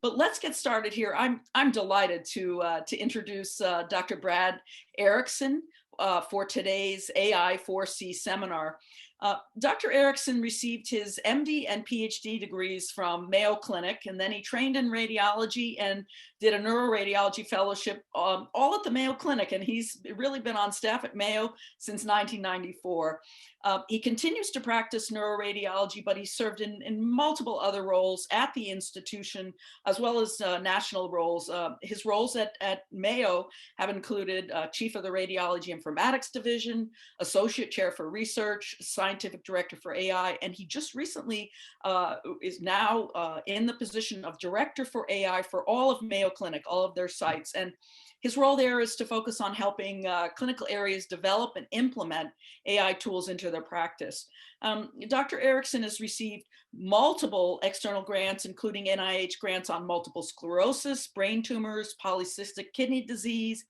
But let's get started here. I'm delighted to introduce Dr. Brad Erickson for today's AI4C seminar. Dr. Erickson received his MD and PhD degrees from Mayo Clinic, and then he trained in radiology and did a neuroradiology fellowship all at the Mayo Clinic, and he's really been on staff at Mayo since 1994. He continues to practice neuroradiology, but he served in multiple other roles at the institution, as well as national roles. His roles at Mayo have included Chief of the Radiology Informatics Division, Associate Chair for Research, Scientific Director for AI, and he just recently is now in the position of Director for AI for all of Mayo Clinic, all of their sites. And his role there is to focus on helping clinical areas develop and implement AI tools into their practice. Dr. Erickson has received multiple external grants, including NIH grants on multiple sclerosis, brain tumors, polycystic kidney disease,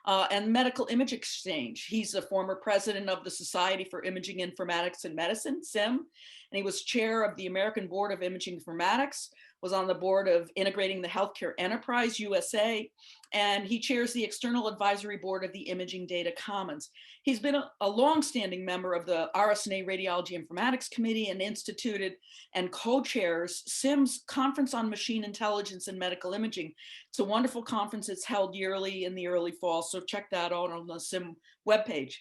and medical image exchange. He's a former president of the Society for Imaging Informatics and Medicine, SIM, and he was chair of the American Board of Imaging Informatics, was on the board of Integrating the Healthcare Enterprise USA, and he chairs the External Advisory Board of the Imaging Data Commons. He's been a longstanding member of the RSNA Radiology Informatics Committee and instituted and co-chairs SIM's Conference on Machine Intelligence and Medical Imaging. It's a wonderful conference. It's held yearly in the early fall, so check that out on the SIM webpage.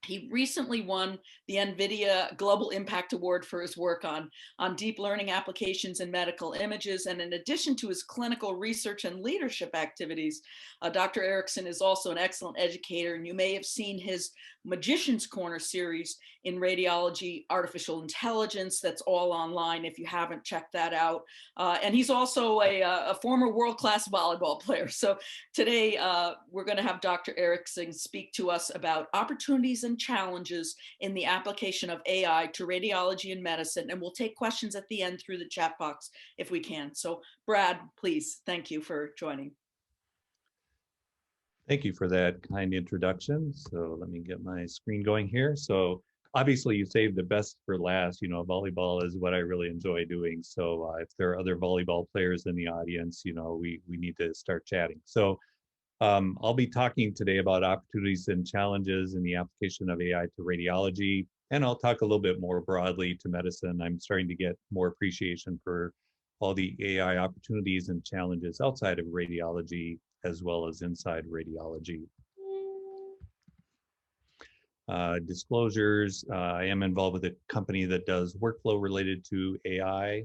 He recently won the NVIDIA Global Impact Award for his work on deep learning applications in medical images. And in addition to his clinical research and leadership activities, Dr. Erickson is also an excellent educator. And you may have seen his Magician's Corner series in radiology, artificial intelligence. That's all online if you haven't checked that out. And he's also a former world-class volleyball player. So today we're going to have Dr. Erickson speak to us about opportunities and challenges in the application of AI to radiology and medicine. And we'll take questions at the end through the chat box if we can. So Brad, please, thank you for joining. Thank you for that kind introduction. So let me get my screen going here. So obviously you saved the best for last. You know, volleyball is what I really enjoy doing. So if there are other volleyball players in the audience, you know, we need to start chatting. So I'll be talking today about opportunities and challenges in the application of AI to radiology, and I'll talk a little bit more broadly to medicine. I'm starting to get more appreciation for all the AI opportunities and challenges outside of radiology as well as inside radiology. Disclosures, I am involved with a company that does workflow related to AI.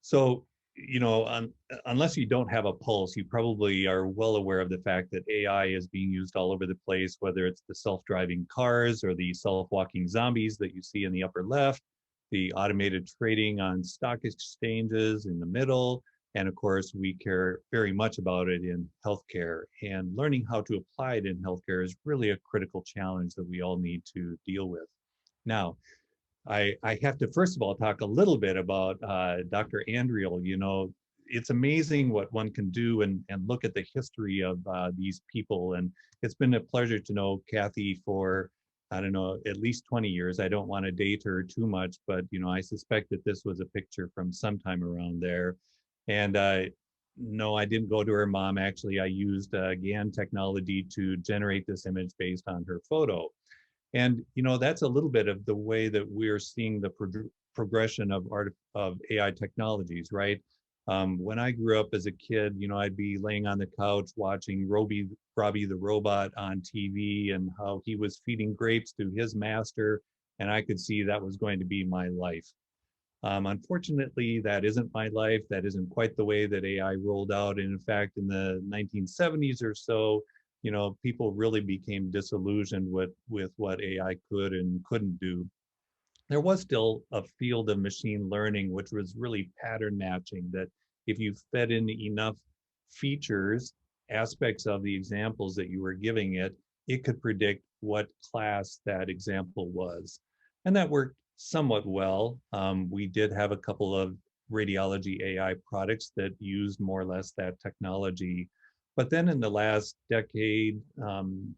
So, you know, unless you don't have a pulse, you probably are well aware of the fact that AI is being used all over the place, whether it's the self-driving cars or the self-walking zombies that you see in the upper left, the automated trading on stock exchanges in the middle, and of course, we care very much about it in healthcare, and learning how to apply it in healthcare is really a critical challenge that we all need to deal with. Now, I have to first of all talk a little bit about Dr. Andriel. You know, it's amazing what one can do and look at the history of these people. And it's been a pleasure to know Kathy for, I don't know, at least 20 years. I don't want to date her too much, but, you know, I suspect that this was a picture from sometime around there. And no, I didn't go to her mom. Actually, I used GAN technology to generate this image based on her photo. And, you know, that's a little bit of the way that we're seeing the progression of AI technologies, right? When I grew up as a kid, you know, I'd be laying on the couch watching Robbie the robot on TV and how he was feeding grapes to his master. And I could see that was going to be my life. Unfortunately, that isn't my life. That isn't quite the way that AI rolled out. And in fact, in the 1970s or so, you know, people really became disillusioned with what AI could and couldn't do. There was still a field of machine learning, which was really pattern matching, that if you fed in enough features, aspects of the examples that you were giving it, it could predict what class that example was. And that worked somewhat well. We did have a couple of radiology AI products that used more or less that technology. But then in the last decade,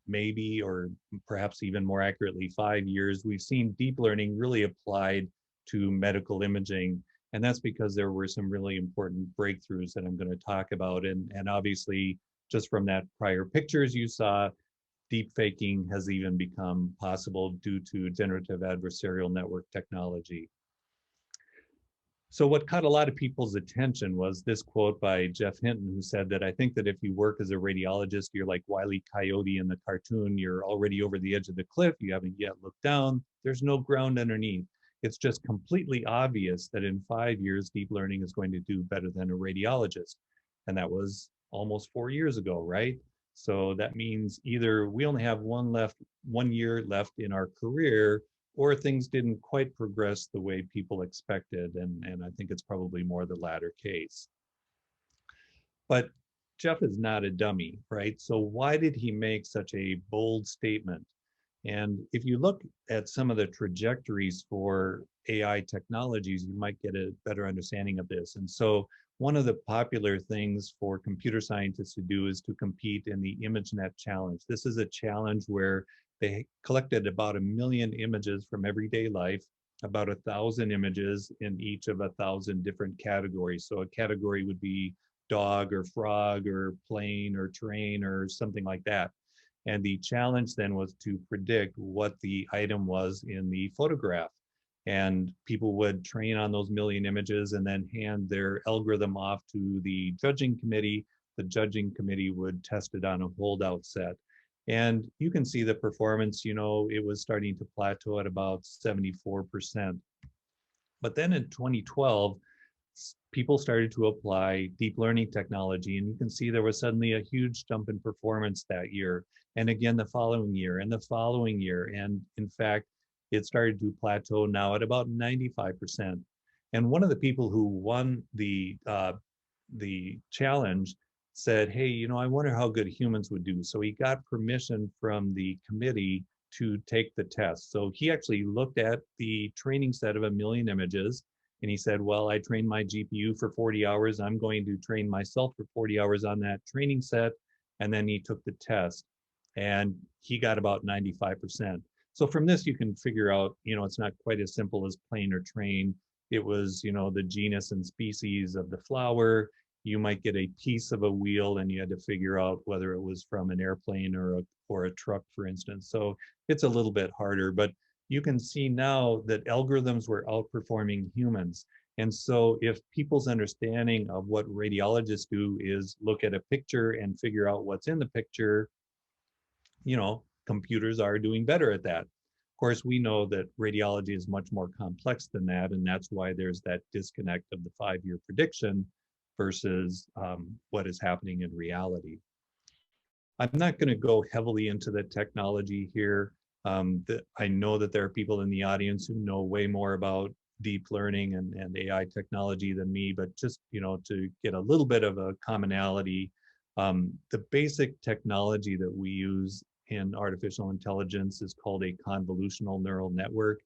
maybe, or perhaps even more accurately, 5 years, we've seen deep learning really applied to medical imaging. And that's because there were some really important breakthroughs that I'm going to talk about. And obviously, just from that prior pictures you saw, deep faking has even become possible due to generative adversarial network technology. So what caught a lot of people's attention was this quote by Jeff Hinton, who said that I think that if you work as a radiologist, you're like Wile E. Coyote in the cartoon. You're already over the edge of the cliff. You haven't yet looked down. There's no ground underneath. It's just completely obvious that in 5 years, deep learning is going to do better than a radiologist. And that was almost 4 years ago, right? So that means either we only have 1 year left in our career, or things didn't quite progress the way people expected. And I think it's probably more the latter case. But Jeff is not a dummy, right? So why did he make such a bold statement? And if you look at some of the trajectories for AI technologies, you might get a better understanding of this. And so one of the popular things for computer scientists to do is to compete in the ImageNet challenge. This is a challenge where they collected about 1 million images from everyday life, about 1,000 images in each of 1,000 different categories. So a category would be dog or frog or plane or train or something like that. And the challenge then was to predict what the item was in the photograph. And people would train on those 1 million images and then hand their algorithm off to the judging committee. The judging committee would test it on a holdout set. And you can see the performance, it was starting to plateau at about 74%. But then in 2012, people started to apply deep learning technology, and you can see there was suddenly a huge jump in performance that year, and again the following year, and the following year. And in fact, it started to plateau now at about 95%. And one of the people who won the challenge said, hey, I wonder how good humans would do. So he got permission from the committee to take the test. So he actually looked at the training set of 1 million images, and he said, well, I trained my GPU for 40 hours. I'm going to train myself for 40 hours on that training set. And then he took the test, and he got about 95%. So from this, you can figure out, it's not quite as simple as plane or train. It was, the genus and species of the flower. You might get a piece of a wheel, and you had to figure out whether it was from an airplane or a truck, for instance. So it's a little bit harder, but you can see now that algorithms were outperforming humans. And so if people's understanding of what radiologists do is look at a picture and figure out what's in the picture, computers are doing better at that. Of course, we know that radiology is much more complex than that, and that's why there's that disconnect of the 5-year prediction versus what is happening in reality. I'm not going to go heavily into the technology here. I know that there are people in the audience who know way more about deep learning and AI technology than me, but just to get a little bit of a commonality, the basic technology that we use in artificial intelligence is called a convolutional neural network.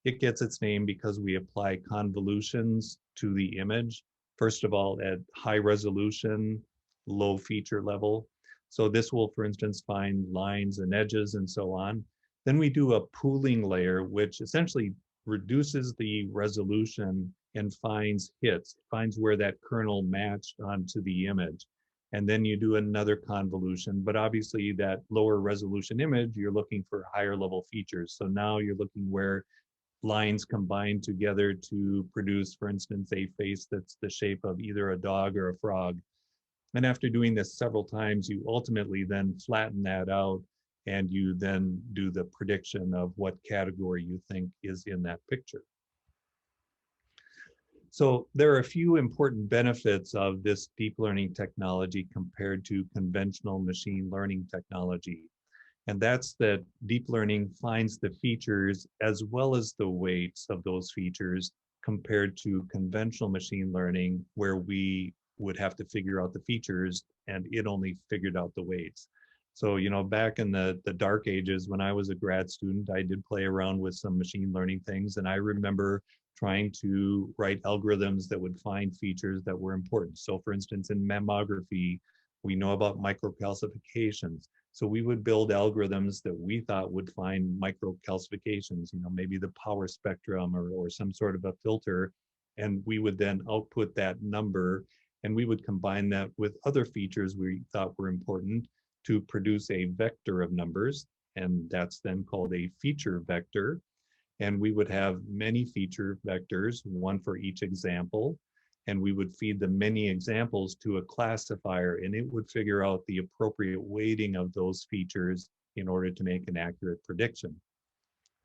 It gets its name because we apply convolutions to the image, first of all, at high resolution, low feature level. So this will, for instance, find lines and edges and so on. Then we do a pooling layer, which essentially reduces the resolution and finds hits, finds where that kernel matched onto the image. And then you do another convolution, but obviously that lower resolution image, you're looking for higher level features. So now you're looking where lines combine together to produce, for instance, a face that's the shape of either a dog or a frog. And after doing this several times, you ultimately then flatten that out, and you then do the prediction of what category you think is in that picture. So there are a few important benefits of this deep learning technology compared to conventional machine learning technology. And that's that deep learning finds the features as well as the weights of those features compared to conventional machine learning, where we would have to figure out the features and it only figured out the weights. So, back in the dark ages when I was a grad student, I did play around with some machine learning things. And I remember trying to write algorithms that would find features that were important. So for instance, in mammography, we know about microcalcifications. So we would build algorithms that we thought would find microcalcifications, maybe the power spectrum or some sort of a filter. And we would then output that number, and we would combine that with other features we thought were important to produce a vector of numbers. And that's then called a feature vector. And we would have many feature vectors, one for each example. And we would feed the many examples to a classifier, and it would figure out the appropriate weighting of those features in order to make an accurate prediction.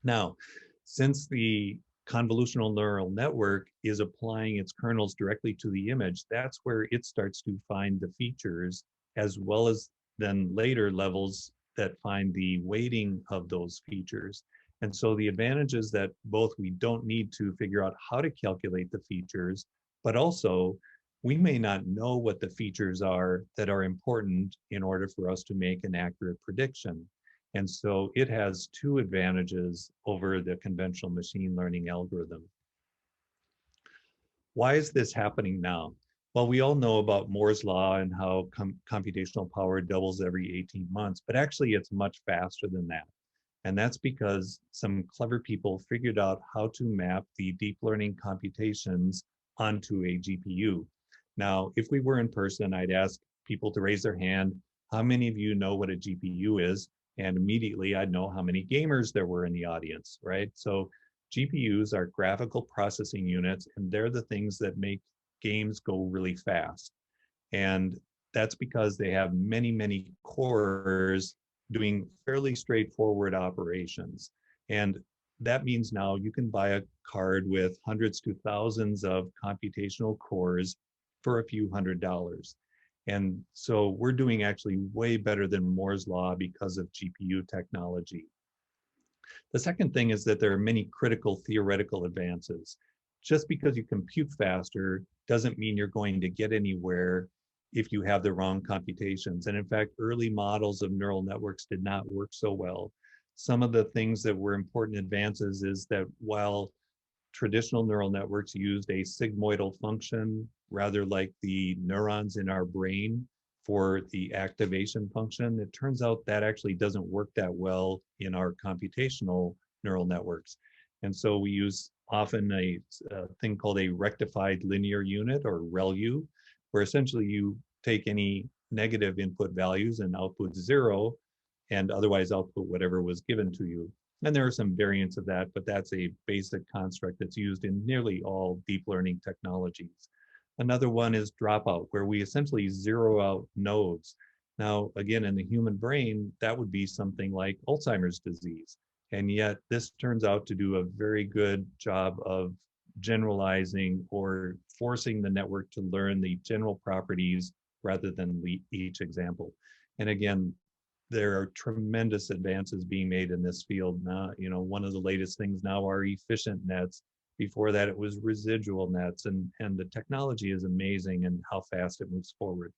Now, since the convolutional neural network is applying its kernels directly to the image, that's where it starts to find the features, as well as then later levels that find the weighting of those features. And so the advantage is that both we don't need to figure out how to calculate the features, but also we may not know what the features are that are important in order for us to make an accurate prediction. And so it has two advantages over the conventional machine learning algorithm. Why is this happening now? Well, we all know about Moore's law and how computational power doubles every 18 months, but actually it's much faster than that. And that's because some clever people figured out how to map the deep learning computations onto a GPU. Now, if we were in person, I'd ask people to raise their hand, how many of you know what a GPU is? And immediately I'd know how many gamers there were in the audience, right? So GPUs are graphical processing units, and they're the things that make games go really fast. And that's because they have many, many cores doing fairly straightforward operations. And that means now you can buy a card with hundreds to thousands of computational cores for a few $100s. And so we're doing actually way better than Moore's law because of GPU technology. The second thing is that there are many critical theoretical advances. Just because you compute faster doesn't mean you're going to get anywhere if you have the wrong computations. And in fact, early models of neural networks did not work so well. Some of the things that were important advances is that while traditional neural networks used a sigmoidal function, rather like the neurons in our brain for the activation function, it turns out that actually doesn't work that well in our computational neural networks. And so we use often a thing called a rectified linear unit, or ReLU, where essentially you take any negative input values and output 0, and otherwise output whatever was given to you. And there are some variants of that, but that's a basic construct that's used in nearly all deep learning technologies. Another one is dropout, where we essentially zero out nodes. Now, again, in the human brain, that would be something like Alzheimer's disease. And yet this turns out to do a very good job of generalizing or forcing the network to learn the general properties rather than each example. And again, there are tremendous advances being made in this field now. You know, one of the latest things now are efficient nets. Before that, it was residual nets, and the technology is amazing and how fast it moves forward.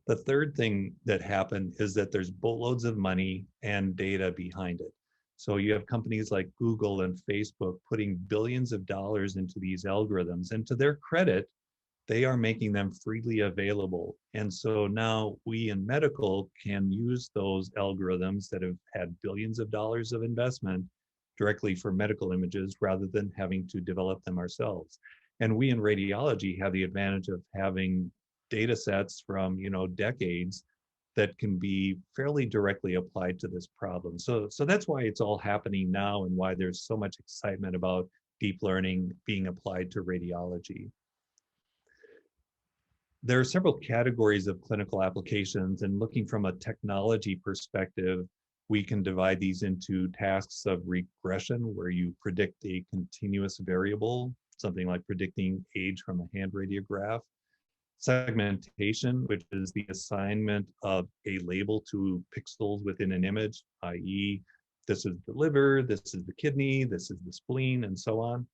The third thing that happened is that there's boatloads of money and data behind it. So you have companies like Google and Facebook putting billions of dollars into these algorithms, and to their credit, they are making them freely available. And so now we in medical can use those algorithms that have had billions of dollars of investment directly for medical images rather than having to develop them ourselves. And we in radiology have the advantage of having data sets from, decades that can be fairly directly applied to this problem. So that's why it's all happening now and why there's so much excitement about deep learning being applied to radiology. There are several categories of clinical applications, and looking from a technology perspective, we can divide these into tasks of regression, where you predict a continuous variable, something like predicting age from a hand radiograph. Segmentation, which is the assignment of a label to pixels within an image, i.e., this is the liver, this is the kidney, this is the spleen, and so on.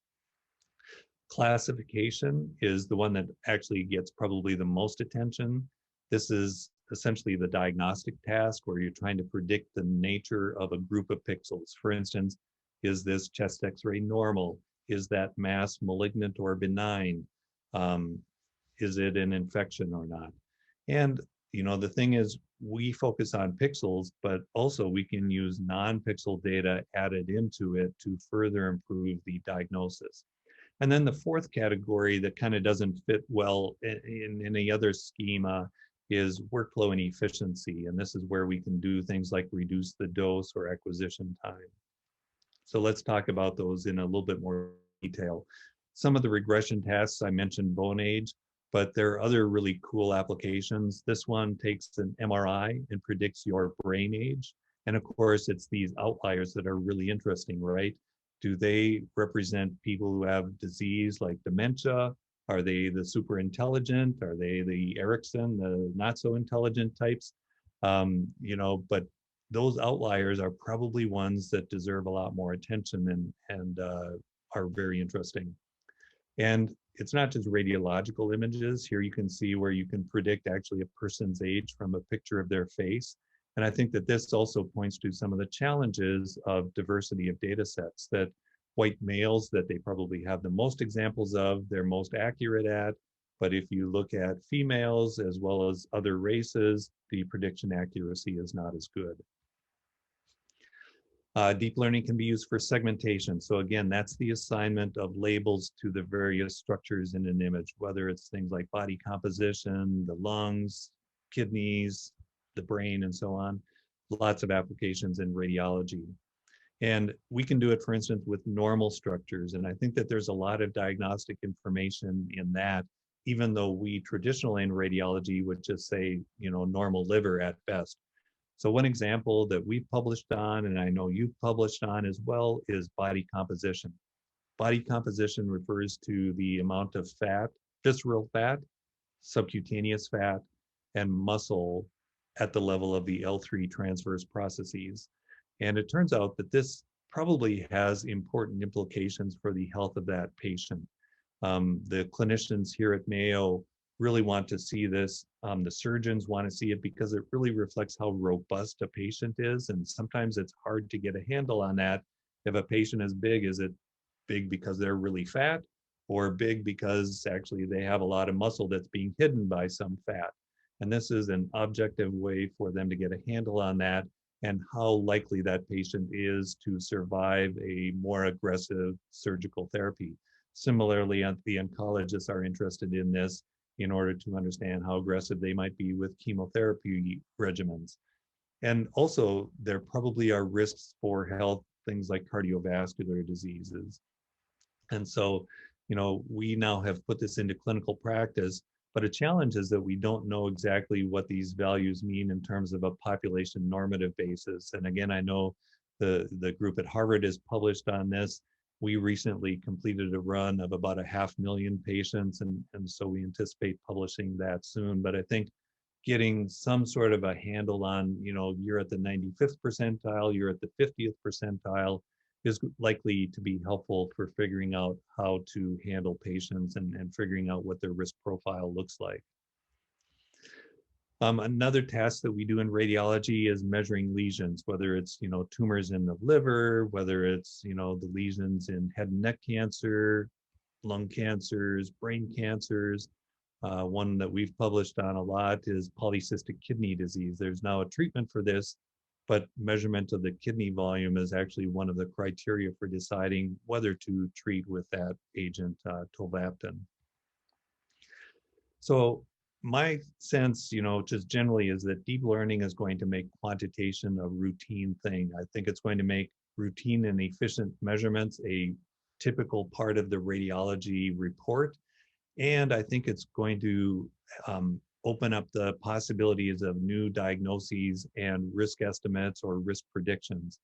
Classification is the one that actually gets probably the most attention. This is essentially the diagnostic task where you're trying to predict the nature of a group of pixels. For instance, is this chest X-ray normal? Is that mass malignant or benign? Is it an infection or not? And the thing is, we focus on pixels, but also we can use non-pixel data added into it to further improve the diagnosis. And then the fourth category that kind of doesn't fit well in any other schema is workflow and efficiency. And this is where we can do things like reduce the dose or acquisition time. So let's talk about those in a little bit more detail. Some of the regression tasks, I mentioned bone age, but there are other really cool applications. This one takes an MRI and predicts your brain age. And of course, it's these outliers that are really interesting, right? Do they represent people who have disease like dementia? Are they the super intelligent? Are they the Erickson, the not so intelligent types? But those outliers are probably ones that deserve a lot more attention and are very interesting. And it's not just radiological images. Here you can see where you can predict actually a person's age from a picture of their face. And I think that this also points to some of the challenges of diversity of data sets, that white males that they probably have the most examples of, they're most accurate at. But if you look at females as well as other races, the prediction accuracy is not as good. Deep learning can be used for segmentation. So again, that's the assignment of labels to the various structures in an image, whether it's things like body composition, the lungs, kidneys, the brain, and so on. Lots of applications in radiology. And we can do it, for instance, with normal structures. And I think that there's a lot of diagnostic information in that, even though we traditionally in radiology would just say, normal liver at best. So one example that we've published on, and I know you've published on as well, is body composition. Body composition refers to the amount of fat, visceral fat, subcutaneous fat, and muscle at the level of the L3 transverse processes. And it turns out that this probably has important implications for the health of that patient. The clinicians here at Mayo really want to see this. The surgeons want to see it because it really reflects how robust a patient is. And sometimes it's hard to get a handle on that. If a patient is big, is it big because they're really fat, or big because actually they have a lot of muscle that's being hidden by some fat? And this is an objective way for them to get a handle on that and how likely that patient is to survive a more aggressive surgical therapy. Similarly, the oncologists are interested in this in order to understand how aggressive they might be with chemotherapy regimens. And also, there probably are risks for health, things like cardiovascular diseases. And so, we now have put this into clinical practice, but a challenge is that we don't know exactly what these values mean in terms of a population normative basis. And again, I know the group at Harvard has published on this. We recently completed a run of about 500,000 patients, and so we anticipate publishing that soon. But I think getting some sort of a handle on, you're at the 95th percentile, you're at the 50th percentile, is likely to be helpful for figuring out how to handle patients and figuring out what their risk profile looks like. Another task that we do in radiology is measuring lesions, whether it's, tumors in the liver, whether it's, the lesions in head and neck cancer, lung cancers, brain cancers. One that we've published on a lot is polycystic kidney disease. There's now a treatment for this, but measurement of the kidney volume is actually one of the criteria for deciding whether to treat with that agent, tolvaptan. So my sense, just generally, is that deep learning is going to make quantitation a routine thing. I think it's going to make routine and efficient measurements a typical part of the radiology report. And I think it's going to open up the possibilities of new diagnoses and risk estimates or risk predictions.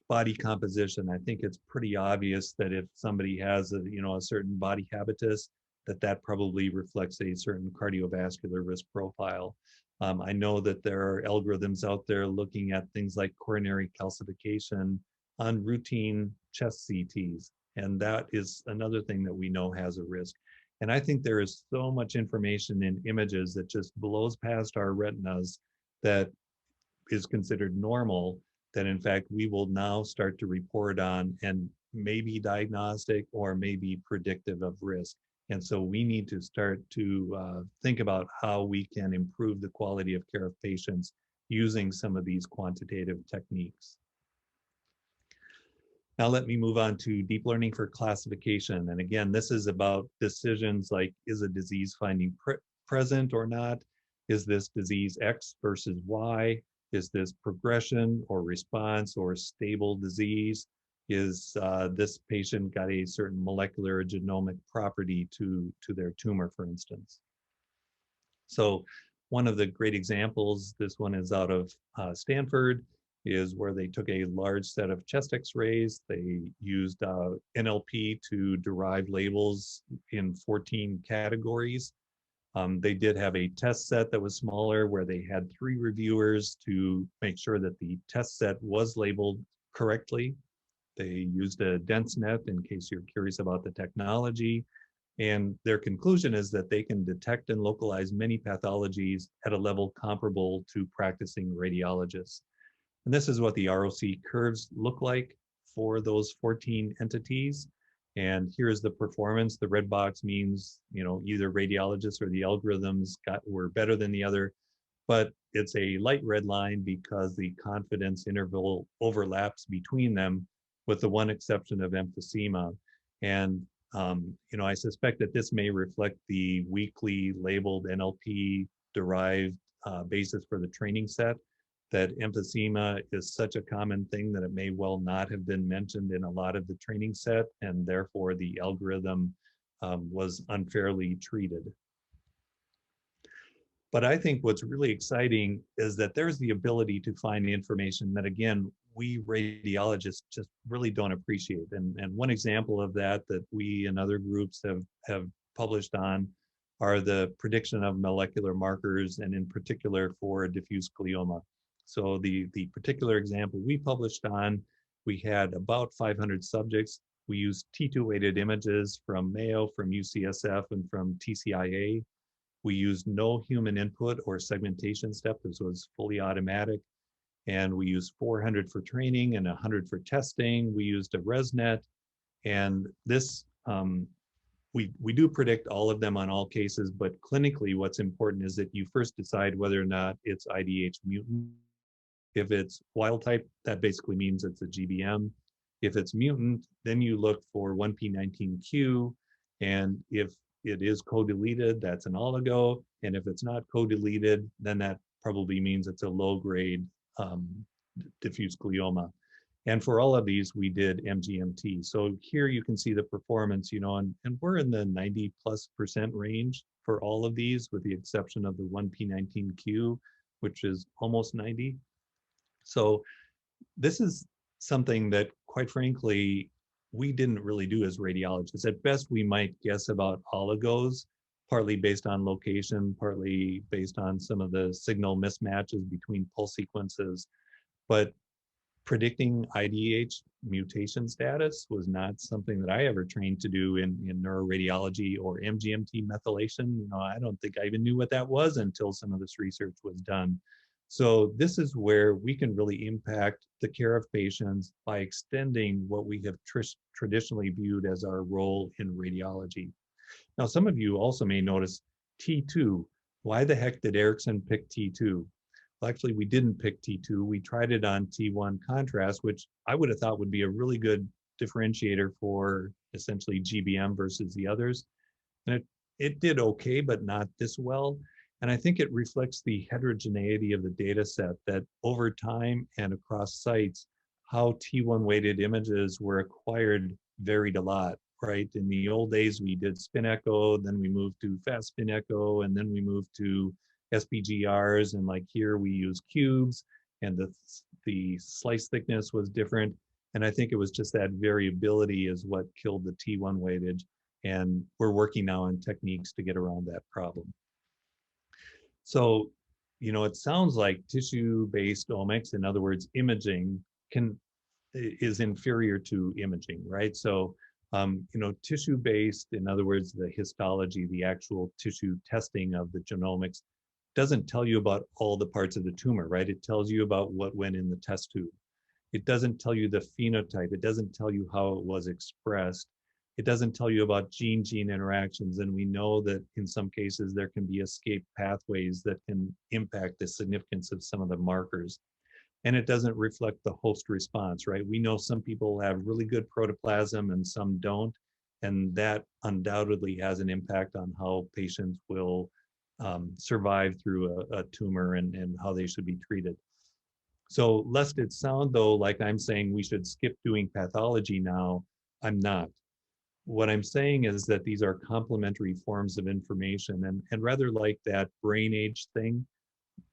Body composition, I think it's pretty obvious that if somebody has a certain body habitus, that probably reflects a certain cardiovascular risk profile. I know that there are algorithms out there looking at things like coronary calcification on routine chest CTs, and that is another thing that we know has a risk. And I think there is so much information in images that just blows past our retinas that is considered normal, that in fact we will now start to report on and maybe diagnostic or maybe predictive of risk. And so we need to start to think about how we can improve the quality of care of patients using some of these quantitative techniques. Now let me move on to deep learning for classification. And again, this is about decisions like, is a disease finding present or not? Is this disease X versus Y? Is this progression or response or stable disease? Is this patient got a certain molecular or genomic property to their tumor, for instance? So one of the great examples, this one is out of Stanford, is where they took a large set of chest x-rays. They used NLP to derive labels in 14 categories. They did have a test set that was smaller where they had 3 reviewers to make sure that the test set was labeled correctly. They used a dense net in case you're curious about the technology. And their conclusion is that they can detect and localize many pathologies at a level comparable to practicing radiologists. And this is what the ROC curves look like for those 14 entities. And here's the performance. The red box means, either radiologists or the algorithms were better than the other, but it's a light red line because the confidence interval overlaps between them, with the one exception of emphysema. And I suspect that this may reflect the weakly labeled NLP derived basis for the training set, that emphysema is such a common thing that it may well not have been mentioned in a lot of the training set, and therefore the algorithm was unfairly treated. But I think what's really exciting is that there's the ability to find information that, again, we radiologists just really don't appreciate. And one example of that we and other groups have published on are the prediction of molecular markers, and in particular for diffuse glioma. So the particular example we published on, we had about 500 subjects. We used T2 weighted images from Mayo, from UCSF, and from TCIA. We used no human input or segmentation step. This was fully automatic. And we used 400 for training and 100 for testing. We used a ResNet. And this, we do predict all of them on all cases, but clinically what's important is that you first decide whether or not it's IDH mutant. If it's wild type, that basically means it's a GBM. If it's mutant, then you look for 1p19q. And if it is co-deleted, that's an oligo. And if it's not co-deleted, then that probably means it's a low-grade diffuse glioma. And for all of these, we did MGMT. So here you can see the performance, and we're in the 90+% range for all of these, with the exception of the 1p19q, which is almost 90. So this is something that, quite frankly, we didn't really do as radiologists. At best, we might guess about oligos, partly based on location, partly based on some of the signal mismatches between pulse sequences. But predicting IDH mutation status was not something that I ever trained to do in neuroradiology or MGMT methylation. I don't think I even knew what that was until some of this research was done. So this is where we can really impact the care of patients by extending what we have traditionally viewed as our role in radiology. Now, some of you also may notice T2. Why the heck did Erickson pick T2? Well, actually, we didn't pick T2. We tried it on T1 contrast, which I would have thought would be a really good differentiator for essentially GBM versus the others. And it did okay, but not this well. And I think it reflects the heterogeneity of the data set, that over time and across sites, how T1 weighted images were acquired varied a lot, right? In the old days, we did spin echo, then we moved to fast spin echo, and then we moved to SPGRs. And like here, we use cubes, and the slice thickness was different. And I think it was just that variability is what killed the T1 weightage. And we're working now on techniques to get around that problem. So, it sounds like tissue-based omics, in other words, imaging, is inferior to imaging, right? So, tissue-based, in other words, the histology, the actual tissue testing of the genomics, doesn't tell you about all the parts of the tumor, right? It tells you about what went in the test tube. It doesn't tell you the phenotype. It doesn't tell you how it was expressed. It doesn't tell you about gene-gene interactions. And we know that in some cases there can be escape pathways that can impact the significance of some of the markers. and it doesn't reflect the host response, right? We know some people have really good protoplasm and some don't, and that undoubtedly has an impact on how patients will survive through a tumor and how they should be treated. So lest it sound though like I'm saying we should skip doing pathology now, I'm not. What I'm saying is that these are complementary forms of information, and rather like that brain age thing,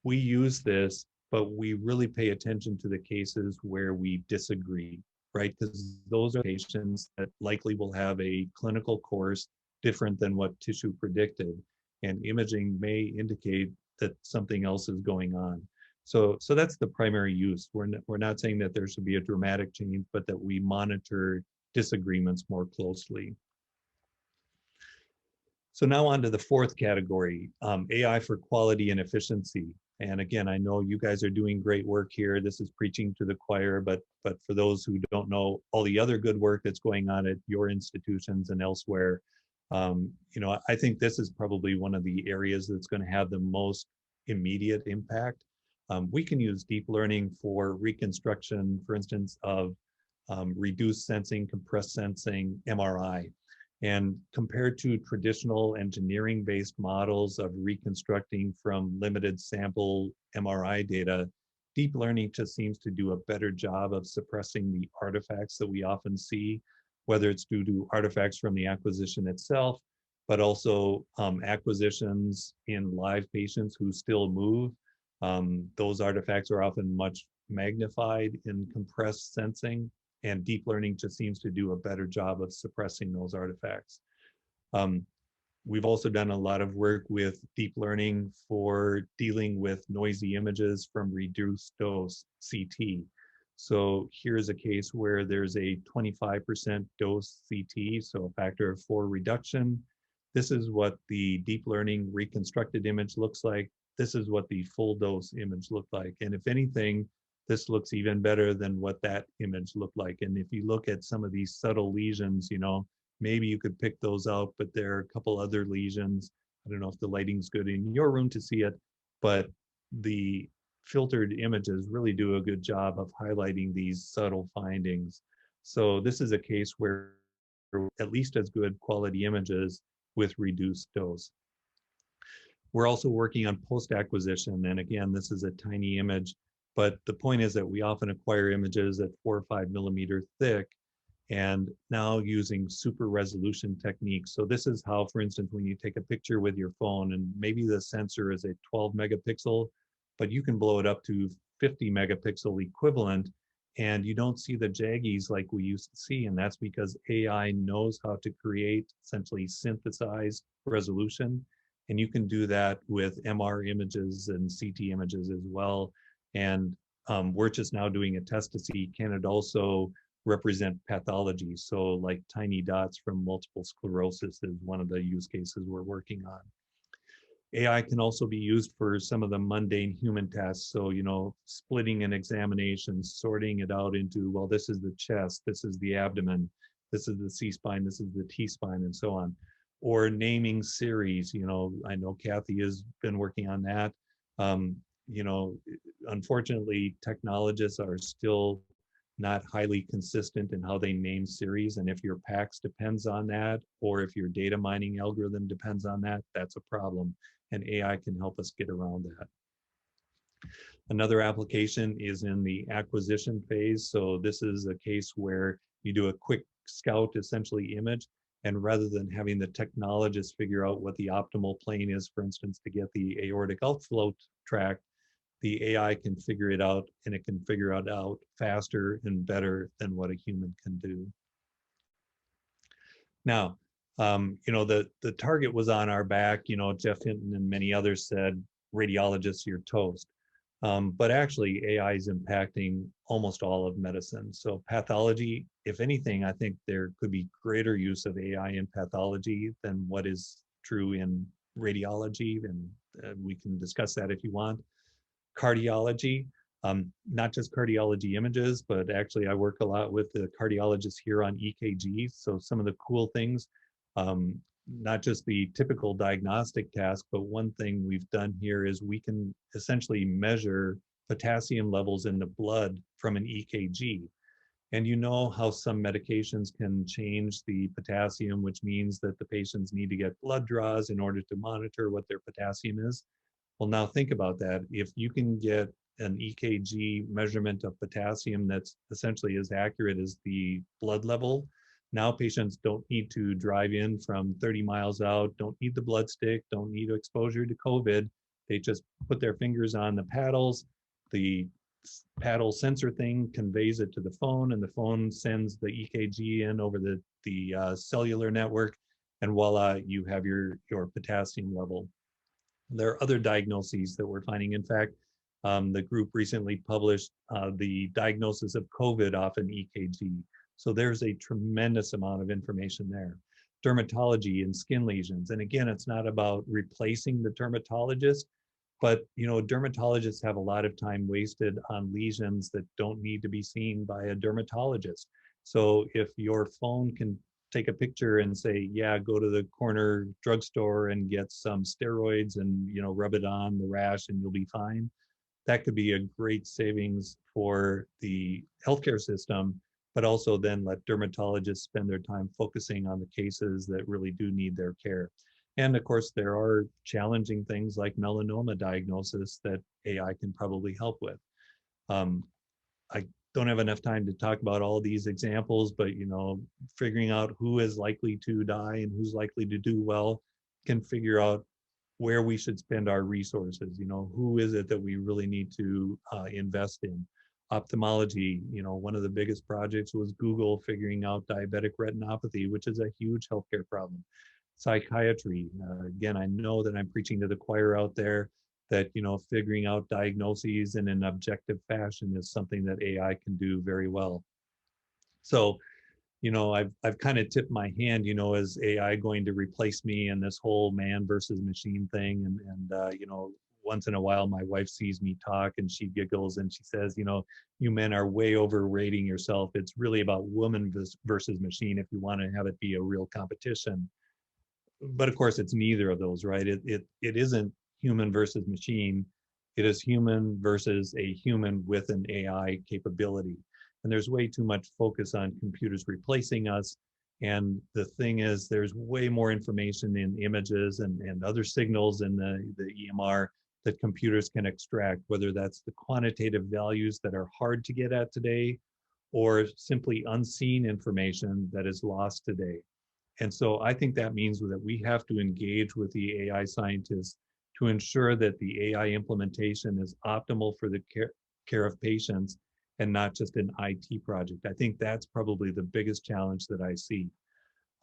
we use this, but we really pay attention to the cases where we disagree, right? Because those are patients that likely will have a clinical course different than what tissue predicted, and imaging may indicate that something else is going on. So that's the primary use. We're not saying that there should be a dramatic change, but that we monitor disagreements more closely. So now on to the fourth category, AI for quality and efficiency. And again, I know you guys are doing great work here. This is preaching to the choir, but for those who don't know all the other good work that's going on at your institutions and elsewhere, I think this is probably one of the areas that's going to have the most immediate impact. We can use deep learning for reconstruction, for instance, of reduced sensing, compressed sensing, MRI. And compared to traditional engineering-based models of reconstructing from limited sample MRI data, deep learning just seems to do a better job of suppressing the artifacts that we often see, whether it's due to artifacts from the acquisition itself, but also acquisitions in live patients who still move. Those artifacts are often much magnified in compressed sensing, and deep learning just seems to do a better job of suppressing those artifacts. We've also done a lot of work with deep learning for dealing with noisy images from reduced dose CT. So here's a case where there's a 25% dose CT, so a factor of 4 reduction. This is what the deep learning reconstructed image looks like. This is what the full dose image looked like. And if anything, this looks even better than what that image looked like. And if you look at some of these subtle lesions, maybe you could pick those out, but there are a couple other lesions. I don't know if the lighting's good in your room to see it, but the filtered images really do a good job of highlighting these subtle findings. So this is a case where at least as good quality images with reduced dose. We're also working on post-acquisition. And again, this is a tiny image, but the point is that we often acquire images at 4 or 5 millimeter thick, and now using super resolution techniques. So this is how, for instance, when you take a picture with your phone and maybe the sensor is a 12 megapixel, but you can blow it up to 50 megapixel equivalent, and you don't see the jaggies like we used to see. And that's because AI knows how to create essentially synthesized resolution. And you can do that with MR images and CT images as well. And we're just now doing a test to see, can it also represent pathology? So like tiny dots from multiple sclerosis is one of the use cases we're working on. AI can also be used for some of the mundane human tasks. So, splitting an examination, sorting it out into, well, this is the chest, this is the abdomen, this is the C-spine, this is the T-spine, and so on. Or naming series, I know Kathy has been working on that. Unfortunately, technologists are still not highly consistent in how they name series. And if your PACS depends on that, or if your data mining algorithm depends on that, that's a problem. And AI can help us get around that. Another application is in the acquisition phase. So this is a case where you do a quick scout, essentially, image. And rather than having the technologist figure out what the optimal plane is, for instance, to get the aortic outflow tract, the AI can figure it out, and it can figure it out faster and better than what a human can do. Now, the target was on our back. Jeff Hinton and many others said, radiologists, you're toast. But actually, AI is impacting almost all of medicine. So pathology, if anything, I think there could be greater use of AI in pathology than what is true in radiology, and we can discuss that if you want. Cardiology, not just cardiology images, but actually I work a lot with the cardiologists here on EKG. So some of the cool things, not just the typical diagnostic task, but one thing we've done here is we can essentially measure potassium levels in the blood from an EKG. And you know how some medications can change the potassium, which means that the patients need to get blood draws in order to monitor what their potassium is. Well, now think about that. If you can get an EKG measurement of potassium that's essentially as accurate as the blood level, now patients don't need to drive in from 30 miles out, don't need the blood stick, don't need exposure to COVID. They just put their fingers on the paddles. The paddle sensor thing conveys it to the phone, and the phone sends the EKG in over the cellular network, and voila, you have your potassium level. There are other diagnoses that we're finding. In fact, the group recently published the diagnosis of COVID off an EKG. So there's a tremendous amount of information there. Dermatology and skin lesions. And again, it's not about replacing the dermatologist, but dermatologists have a lot of time wasted on lesions that don't need to be seen by a dermatologist. So if your phone can take a picture and say, yeah, go to the corner drugstore and get some steroids and rub it on the rash and you'll be fine, that could be a great savings for the healthcare system, but also then let dermatologists spend their time focusing on the cases that really do need their care. And of course, there are challenging things like melanoma diagnosis that AI can probably help with. I don't have enough time to talk about all these examples, but figuring out who is likely to die and who's likely to do well can figure out where we should spend our resources. Who is it that we really need to invest in? Ophthalmology, one of the biggest projects was Google figuring out diabetic retinopathy, which is a huge healthcare problem. Psychiatry, again, I know that I'm preaching to the choir out there that figuring out diagnoses in an objective fashion is something that AI can do very well. So I've kind of tipped my hand, is AI going to replace me in this whole man versus machine thing? And once in a while, my wife sees me talk and she giggles and she says, you men are way overrating yourself. It's really about woman versus machine if you want to have it be a real competition. But of course, it's neither of those, right? It isn't human versus machine. It is human versus a human with an AI capability. And there's way too much focus on computers replacing us. And the thing is, there's way more information in images and other signals in the EMR that computers can extract, whether that's the quantitative values that are hard to get at today, or simply unseen information that is lost today. And so I think that means that we have to engage with the AI scientists to ensure that the AI implementation is optimal for the care of patients and not just an IT project. I think that's probably the biggest challenge that I see.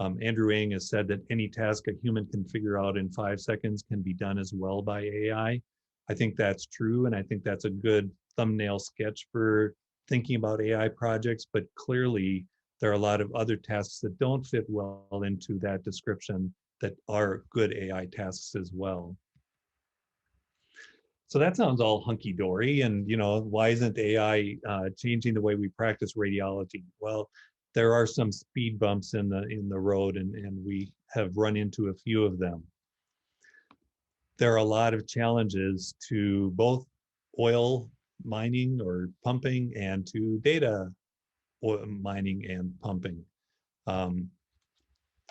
Andrew Ng has said that any task a human can figure out in 5 seconds can be done as well by AI. I think that's true, and I think that's a good thumbnail sketch for thinking about AI projects, but clearly there are a lot of other tasks that don't fit well into that description that are good AI tasks as well. So that sounds all hunky-dory, and why isn't AI changing the way we practice radiology? Well, there are some speed bumps in the road, and we have run into a few of them. There are a lot of challenges to both oil mining or pumping and to data oil mining and pumping.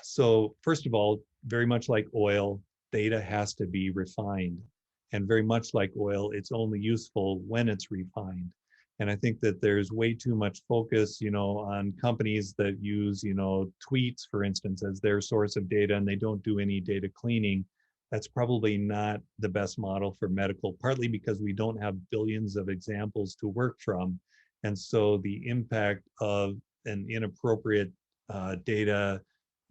So first of all, very much like oil, data has to be refined. And very much like oil, it's only useful when it's refined. And I think that there's way too much focus, on companies that use, tweets, for instance, as their source of data, and they don't do any data cleaning. That's probably not the best model for medical, partly because we don't have billions of examples to work from. And so the impact of an inappropriate data,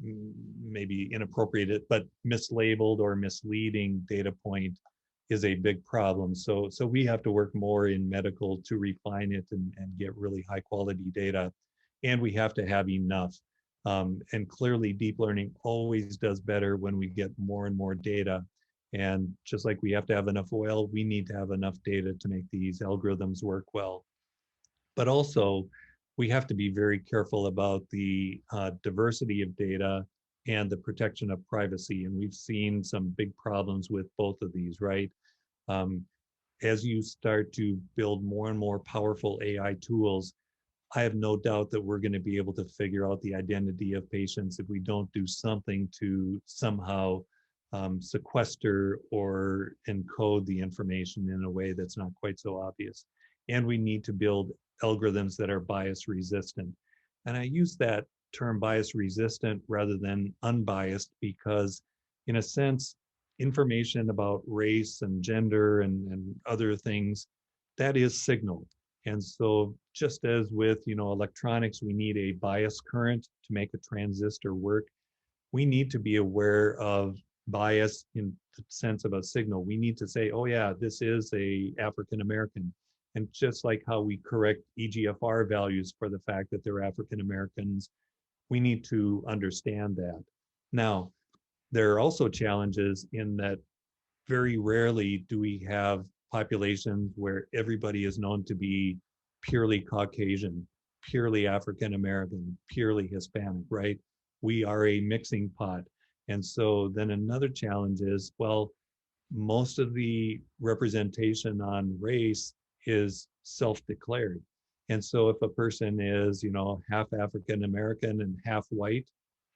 maybe inappropriate, but mislabeled or misleading data point is a big problem. So we have to work more in medical to refine it and get really high quality data. And we have to have enough. And clearly deep learning always does better when we get more and more data. And just like we have to have enough oil, we need to have enough data to make these algorithms work well. But also, we have to be very careful about the diversity of data and the protection of privacy. And we've seen some big problems with both of these, right? as you start to build more and more powerful AI tools, I have no doubt that we're going to be able to figure out the identity of patients if we don't do something to somehow sequester or encode the information in a way that's not quite so obvious. And we need to build algorithms that are bias resistant. And I use that term bias resistant rather than unbiased because, in a sense, information about race and gender and other things, that is signal. And so just as with, electronics, we need a bias current to make a transistor work. We need to be aware of bias in the sense of a signal. We need to say, oh yeah, this is a African American. And just like how we correct EGFR values for the fact that they're African Americans, we need to understand that. Now, there are also challenges in that very rarely do we have populations where everybody is known to be purely Caucasian, purely African American, purely Hispanic, right? We are a mixing pot. And so then another challenge is, well, most of the representation on race is self-declared. And so if a person is, half African American and half white,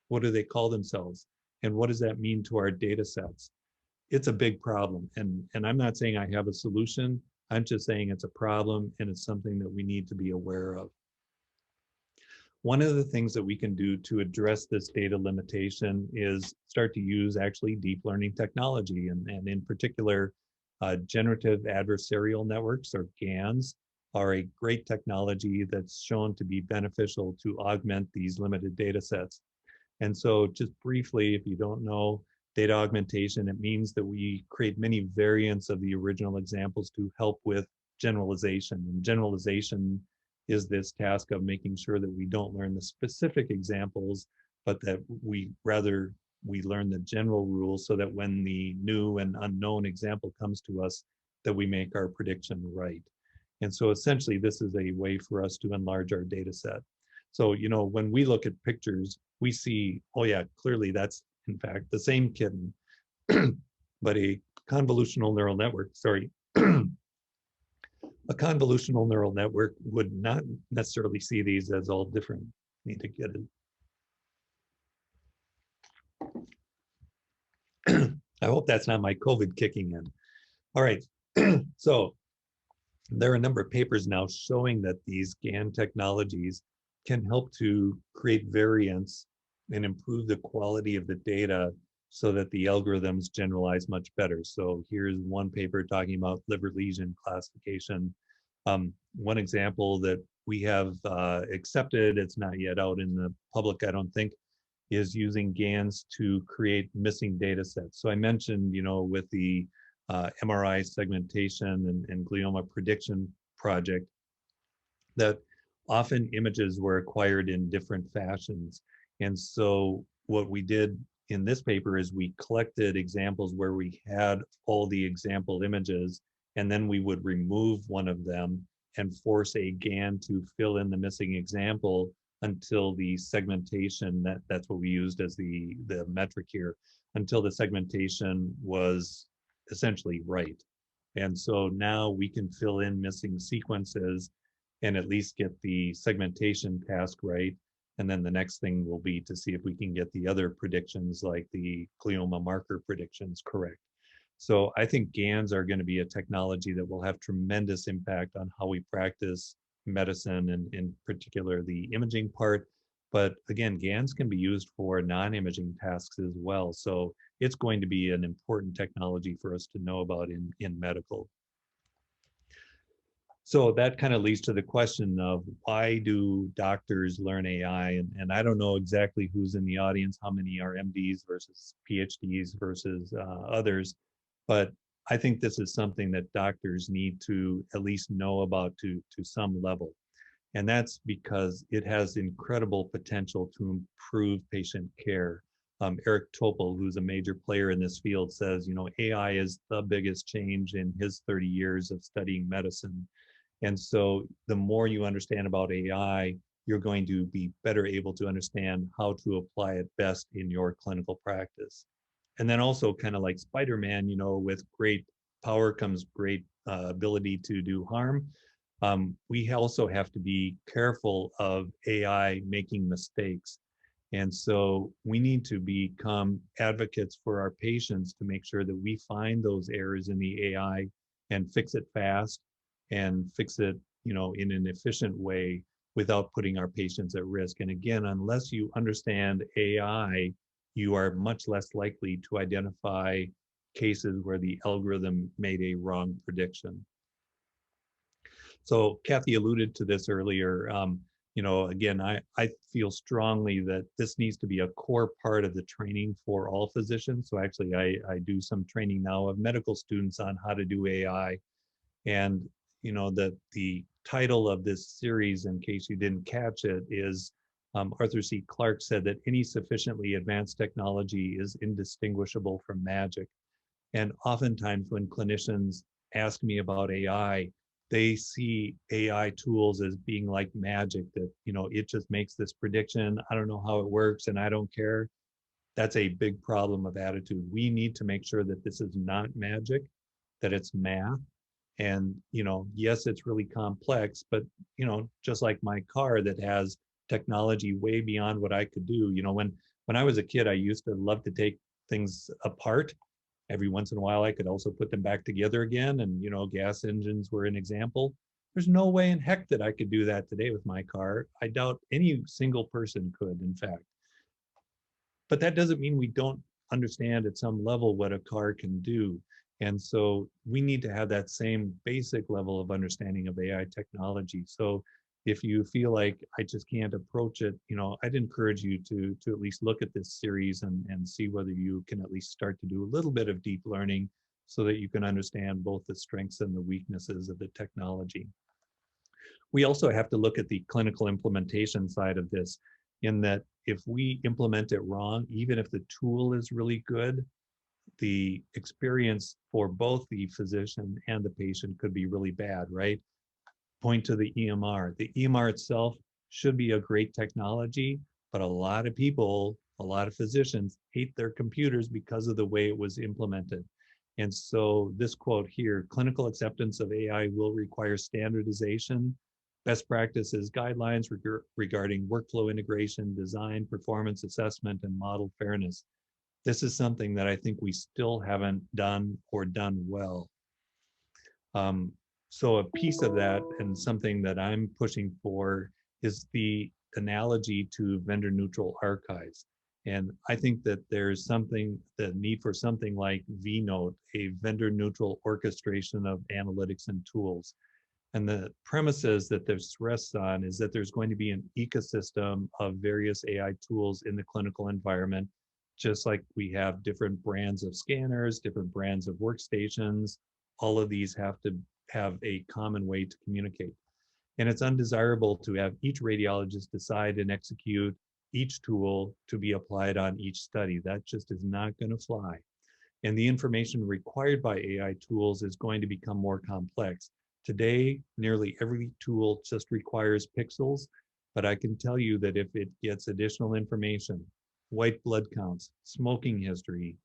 what do they call themselves? And what does that mean to our data sets? It's a big problem. And I'm not saying I have a solution. I'm just saying it's a problem and it's something that we need to be aware of. One of the things that we can do to address this data limitation is start to use actually deep learning technology, and in particular, generative adversarial networks, or GANs, are a great technology that's shown to be beneficial to augment these limited data sets. And so just briefly, if you don't know, data augmentation, it means that we create many variants of the original examples to help with generalization. And generalization is this task of making sure that we don't learn the specific examples, but that we learn the general rules so that when the new and unknown example comes to us, that we make our prediction right. And so essentially, this is a way for us to enlarge our data set. So, when we look at pictures, we see, oh yeah, clearly that's in fact the same kitten, but a convolutional neural network, a convolutional neural network would not necessarily see these as all different. Need to get it. I hope that's not my COVID kicking in. All right, so there are a number of papers now showing that these GAN technologies can help to create variance and improve the quality of the data so that the algorithms generalize much better. So here's one paper talking about liver lesion classification. One example that we have accepted, it's not yet out in the public, I don't think, is using GANs to create missing data sets. So I mentioned, with the MRI segmentation and glioma prediction project, that often images were acquired in different fashions. And so what we did in this paper is we collected examples where we had all the example images, and then we would remove one of them and force a GAN to fill in the missing example until the segmentation, that's what we used as the metric here, until the segmentation was essentially right. And so now we can fill in missing sequences and at least get the segmentation task right. And then the next thing will be to see if we can get the other predictions like the glioma marker predictions correct. So I think GANs are going to be a technology that will have tremendous impact on how we practice medicine, and in particular the imaging part. But again, GANs can be used for non-imaging tasks as well. So it's going to be an important technology for us to know about in medical. So that kind of leads to the question of why do doctors learn AI? And I don't know exactly who's in the audience, how many are MDs versus PhDs versus others, but I think this is something that doctors need to at least know about to some level. And that's because it has incredible potential to improve patient care. Eric Topol, who's a major player in this field, says, AI is the biggest change in his 30 years of studying medicine. And so the more you understand about AI, you're going to be better able to understand how to apply it best in your clinical practice. And then also kind of like Spider-Man, with great power comes great ability to do harm. We also have to be careful of AI making mistakes. And so we need to become advocates for our patients to make sure that we find those errors in the AI and fix it fast and fix it, in an efficient way without putting our patients at risk. And again, unless you understand AI, you are much less likely to identify cases where the algorithm made a wrong prediction. So Kathy alluded to this earlier. Again, I feel strongly that this needs to be a core part of the training for all physicians. So actually, I do some training now of medical students on how to do AI. And, the title of this series, in case you didn't catch it, is Arthur C. Clarke said that any sufficiently advanced technology is indistinguishable from magic. And oftentimes when clinicians ask me about AI, they see AI tools as being like magic, that, it just makes this prediction. I don't know how it works and I don't care. That's a big problem of attitude. We need to make sure that this is not magic, that it's math. And, yes, it's really complex, but, just like my car that has technology way beyond what I could do. When I was a kid, I used to love to take things apart. Every once in a while, I could also put them back together again. And, gas engines were an example. There's no way in heck that I could do that today with my car. I doubt any single person could, in fact. But that doesn't mean we don't understand at some level what a car can do. And so we need to have that same basic level of understanding of AI technology. So if you feel like I just can't approach it, I'd encourage you to at least look at this series and see whether you can at least start to do a little bit of deep learning so that you can understand both the strengths and the weaknesses of the technology. We also have to look at the clinical implementation side of this, in that if we implement it wrong, even if the tool is really good, the experience for both the physician and the patient could be really bad, right? Point to the EMR. The EMR itself should be a great technology, but a lot of people, a lot of physicians hate their computers because of the way it was implemented. And so this quote here, clinical acceptance of AI will require standardization, best practices, guidelines regarding workflow integration, design, performance assessment, and model fairness. This is something that I think we still haven't done or done well. So a piece of that, and something that I'm pushing for, is the analogy to vendor neutral archives. And I think that there's the need for something like vNote, a vendor neutral orchestration of analytics and tools. And the premises that this rests on is that there's going to be an ecosystem of various AI tools in the clinical environment, just like we have different brands of scanners, different brands of workstations. All of these have to have a common way to communicate. And it's undesirable to have each radiologist decide and execute each tool to be applied on each study. That just is not going to fly. And the information required by AI tools is going to become more complex. Today, nearly every tool just requires pixels, but I can tell you that if it gets additional information, white blood counts, smoking history,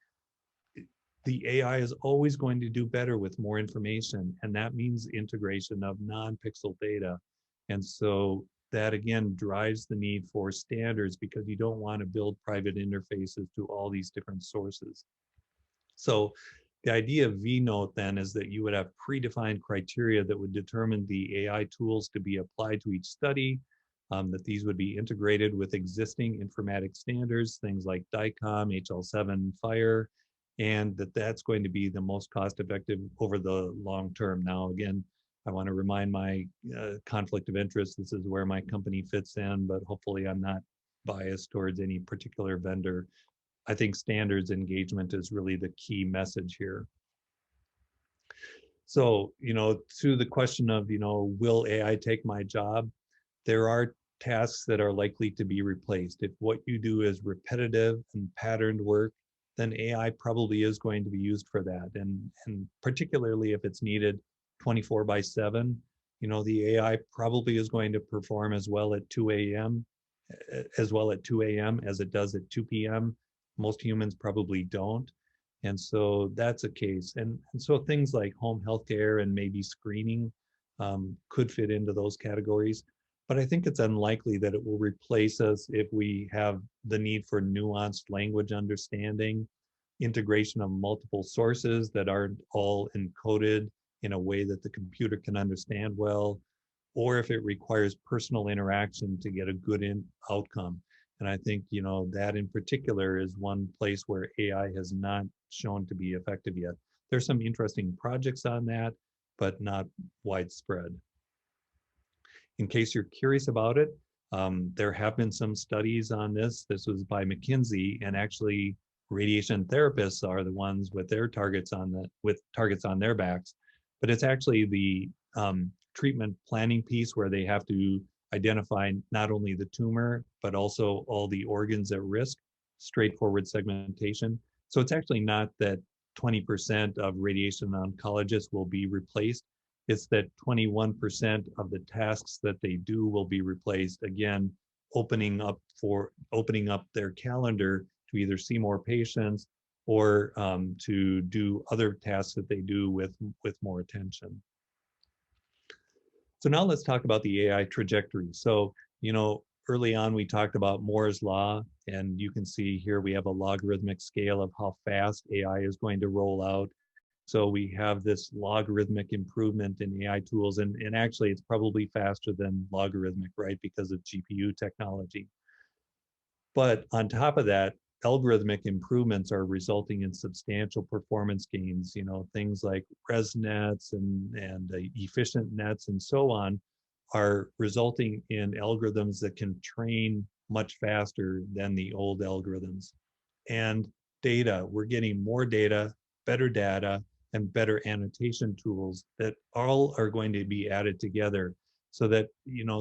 the AI is always going to do better with more information, and that means integration of non-pixel data. And so that again drives the need for standards, because you don't want to build private interfaces to all these different sources. So the idea of vNote then is that you would have predefined criteria that would determine the AI tools to be applied to each study, that these would be integrated with existing informatics standards, things like DICOM, HL7, FHIR, and that's going to be the most cost effective over the long term. Now, again, I want to remind my conflict of interest. This is where my company fits in, but hopefully I'm not biased towards any particular vendor. I think standards engagement is really the key message here. So, to the question of, will AI take my job? There are tasks that are likely to be replaced. If what you do is repetitive and patterned work, then AI probably is going to be used for that. And particularly if it's needed 24/7, the AI probably is going to perform as well at 2 a.m. as it does at 2 p.m. Most humans probably don't. And so that's a case. And so things like home healthcare and maybe screening could fit into those categories. But I think it's unlikely that it will replace us if we have the need for nuanced language understanding, integration of multiple sources that aren't all encoded in a way that the computer can understand well, or if it requires personal interaction to get a good outcome. And I think, that in particular is one place where AI has not shown to be effective yet. There's some interesting projects on that, but not widespread. In case you're curious about it, there have been some studies on this. This was by McKinsey, and actually radiation therapists are the ones with their targets with targets on their backs. But it's actually the treatment planning piece where they have to identify not only the tumor, but also all the organs at risk, straightforward segmentation. So it's actually not that 20% of radiation oncologists will be replaced. It's that 21% of the tasks that they do will be replaced. Again, opening up their calendar to either see more patients or to do other tasks that they do with more attention. So now let's talk about the AI trajectory. So, early on we talked about Moore's law, and you can see here we have a logarithmic scale of how fast AI is going to roll out. So we have this logarithmic improvement in AI tools, and actually it's probably faster than logarithmic, right, because of GPU technology. But on top of that, algorithmic improvements are resulting in substantial performance gains, things like ResNets and efficient nets and so on are resulting in algorithms that can train much faster than the old algorithms. And data, we're getting more data, and better annotation tools that all are going to be added together so that,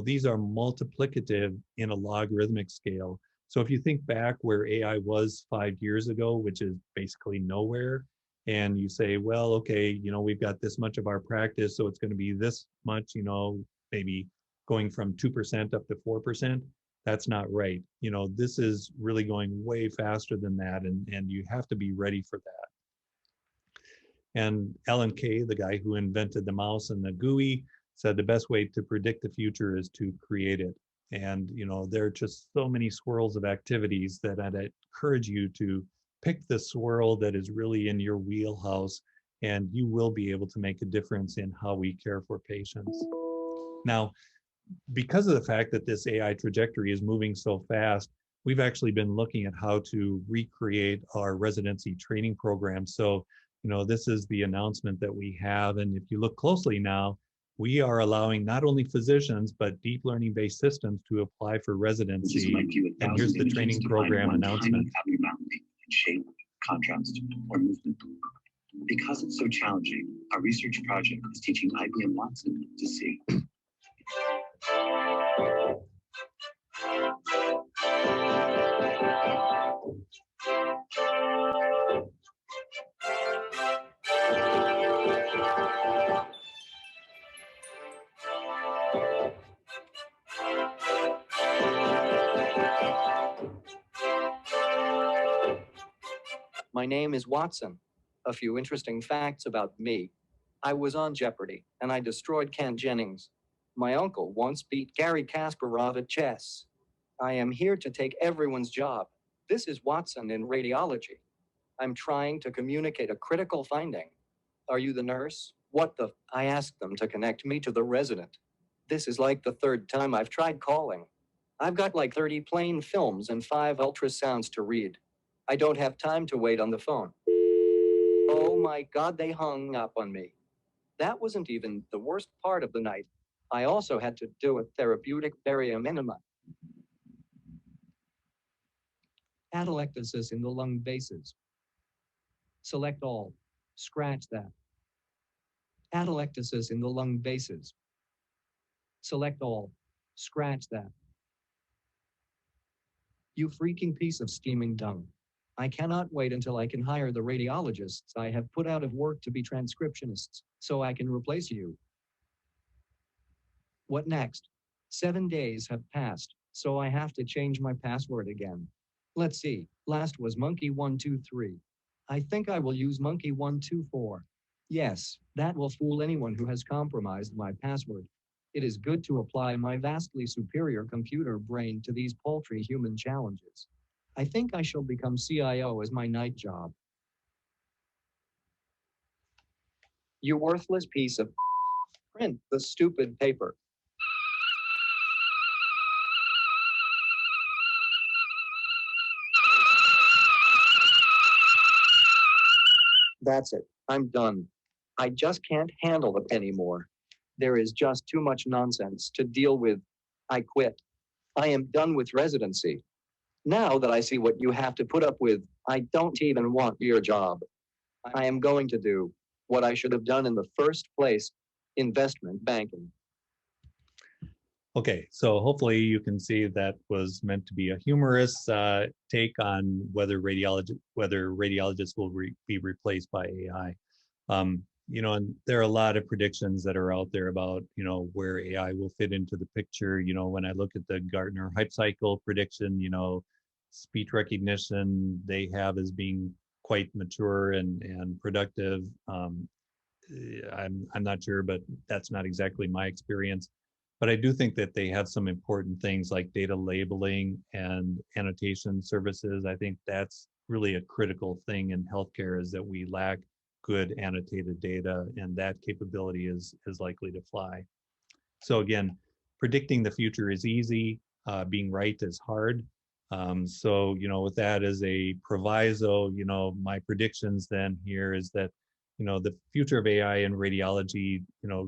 these are multiplicative in a logarithmic scale. So if you think back where AI was 5 years ago, which is basically nowhere, and you say, well, okay, we've got this much of our practice, so it's going to be this much, maybe going from 2% up to 4%. That's not right. This is really going way faster than that, and you have to be ready for that. And Alan Kay, the guy who invented the mouse and the GUI, said the best way to predict the future is to create it. And there are just so many swirls of activities that I'd encourage you to pick the swirl that is really in your wheelhouse, and you will be able to make a difference in how we care for patients. Now, because of the fact that this AI trajectory is moving so fast, we've actually been looking at how to recreate our residency training program. So, this is the announcement that we have. And if you look closely now, we are allowing not only physicians, but deep learning-based systems to apply for residency. And here's the training program announcement. Shape, contrast, or movement. Because it's so challenging, our research project is teaching IBM Watson to see. My name is Watson. A few interesting facts about me. I was on Jeopardy, and I destroyed Ken Jennings. My uncle once beat Garry Kasparov at chess. I am here to take everyone's job. This is Watson in radiology. I'm trying to communicate a critical finding. Are you the nurse? What the? I asked them to connect me to the resident. This is like the third time I've tried calling. I've got like 30 plain films and 5 ultrasounds to read. I don't have time to wait on the phone. Oh my God, they hung up on me. That wasn't even the worst part of the night. I also had to do a therapeutic barium enema. Atelectasis in the lung bases. Select all. Scratch that. Atelectasis in the lung bases. Select all. Scratch that. You freaking piece of steaming dung. I cannot wait until I can hire the radiologists I have put out of work to be transcriptionists, so I can replace you. What next? 7 days have passed, so I have to change my password again. Let's see, last was monkey123. I think I will use monkey124. Yes, that will fool anyone who has compromised my password. It is good to apply my vastly superior computer brain to these paltry human challenges. I think I shall become CIO as my night job. You worthless piece of print the stupid paper. That's it. I'm done. I just can't handle it anymore. There is just too much nonsense to deal with. I quit. I am done with residency. Now that I see what you have to put up with, I don't even want your job. I am going to do what I should have done in the first place, investment banking. Okay, so hopefully you can see that was meant to be a humorous take on whether radiologists will be replaced by AI. And there are a lot of predictions that are out there about, where AI will fit into the picture. When I look at the Gartner hype cycle prediction, speech recognition they have as being quite mature and productive. I'm not sure, but that's not exactly my experience. But I do think that they have some important things like data labeling and annotation services. I think that's really a critical thing in healthcare, is that we lack good annotated data, and that capability is likely to fly. So again, predicting the future is easy, being right is hard. So with that as a proviso, my predictions then here is that the future of AI in radiology,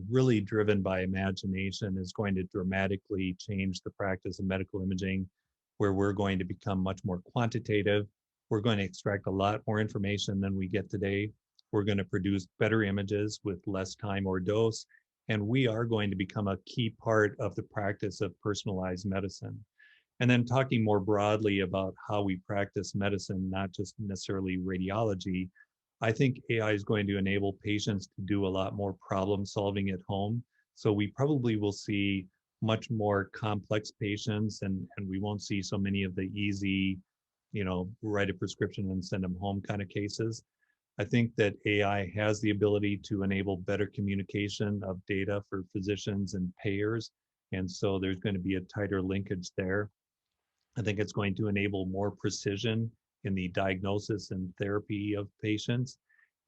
really driven by imagination, is going to dramatically change the practice of medical imaging, where we're going to become much more quantitative. We're going to extract a lot more information than we get today. We're going to produce better images with less time or dose, and we are going to become a key part of the practice of personalized medicine. And then talking more broadly about how we practice medicine, not just necessarily radiology, I think AI is going to enable patients to do a lot more problem solving at home. So we probably will see much more complex patients, and we won't see so many of the easy, write a prescription and send them home kind of cases. I think that AI has the ability to enable better communication of data for physicians and payers. And so there's going to be a tighter linkage there. I think it's going to enable more precision in the diagnosis and therapy of patients.